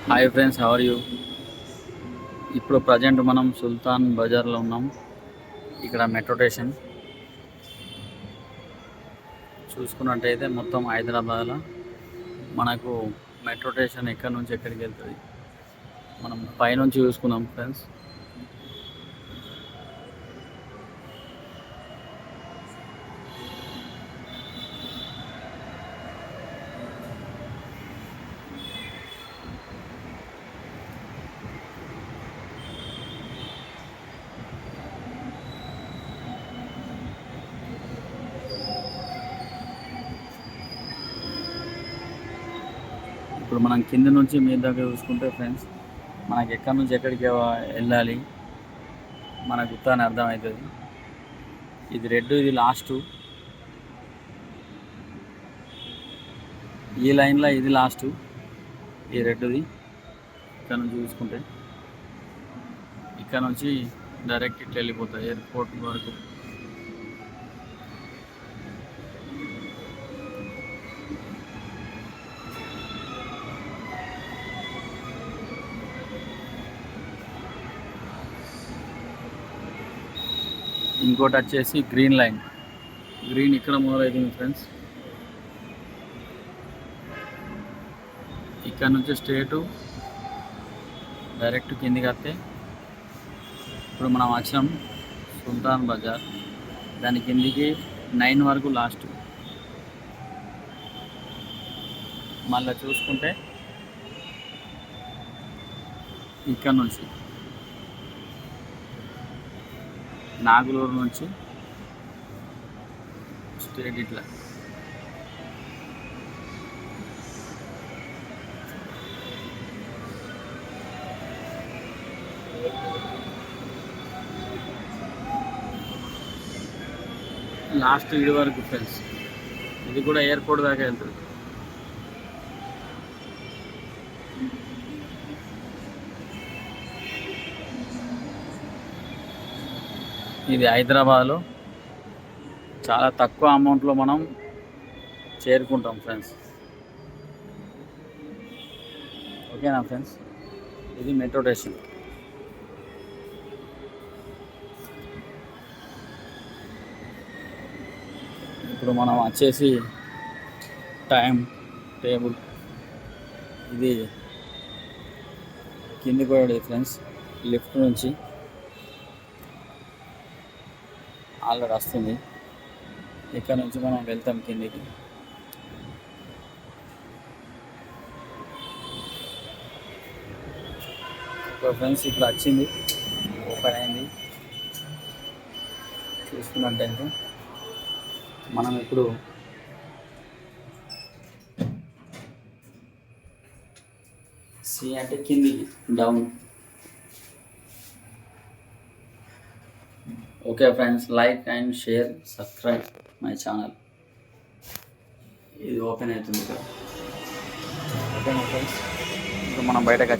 Hi friends, how are you? ఇప్పుడు present మనం సుల్తాన్ బజార్లో ఉన్నాం. ఇక్కడ మెట్రో స్టేషన్ చూసుకున్నట్టయితే మొత్తం హైదరాబాద్లో మనకు మెట్రో స్టేషన్ ఎక్కడి నుంచి ఎక్కడికి వెళ్తుంది మనం పైనుంచి చూసుకున్నాం ఫ్రెండ్స్. ఇప్పుడు మనం కింద నుంచి మీ దగ్గర చూసుకుంటే ఫ్రెండ్స్, మనకి ఎక్కడి నుంచి ఎక్కడికి వెళ్ళాలి మనకు గుర్తాన్ని అర్థమవుతుంది. ఇది రెడ్, ఇది లాస్ట్. ఈ లైన్లో ఇది లాస్ట్, ఈ రెడ్ది. ఇక్కడ నుంచి చూసుకుంటే ఇక్కడ నుంచి డైరెక్ట్ ఇట్లా వెళ్ళిపోతాయి ఎయిర్పోర్ట్ వరకు. ఇంకోటి వచ్చేసి గ్రీన్ లైన్. గ్రీన్ ఇక్కడ మొదలవుతుంది ఫ్రెండ్స్. ఇక్కడ నుంచి స్ట్రేటు డైరెక్ట్ కిందికి వస్తే ఇప్పుడు మనం వచ్చినాం సుల్తాన్ బజార్. దాని కిందికి 9 వరకు లాస్ట్. మళ్ళీ చూసుకుంటే ఇక్కడ నుంచి నాగులూరు నుంచి స్ట్రేట్ ఇట్లా లాస్ట్ ఇడి వరకు ఫ్రెండ్స్. ఇది కూడా ఎయిర్పోర్ట్ దాకా వెళ్తుంది. ఇది హైదరాబాద్లో చాలా తక్కువ అమౌంట్లో మనం చేరుకుంటాం ఫ్రెండ్స్. ఓకేనా ఫ్రెండ్స్? ఇది మెట్రో స్టేషన్. ఇప్పుడు మనం వచ్చేసి టైం టేబుల్ ఇది కిందికి పోయాడు ఫ్రెండ్స్. లిఫ్ట్ నుంచి ఆల్రెడీ వస్తుంది. ఇక్కడ నుంచి మనం వెళ్తాం కిందికి. ఫ్రెండ్స్ ఇప్పుడు వచ్చింది, ఓపెన్ అయింది. చూసుకున్నట్టయితే మనం ఇప్పుడు సి అంటే కిందికి, down. Okay friends, like and share, subscribe my channel. ఇది ఓపెన్ అవుతుంది ఇక్కడ. ఓకేనా ఫ్రెండ్స్? ఇప్పుడు మనం బయటకు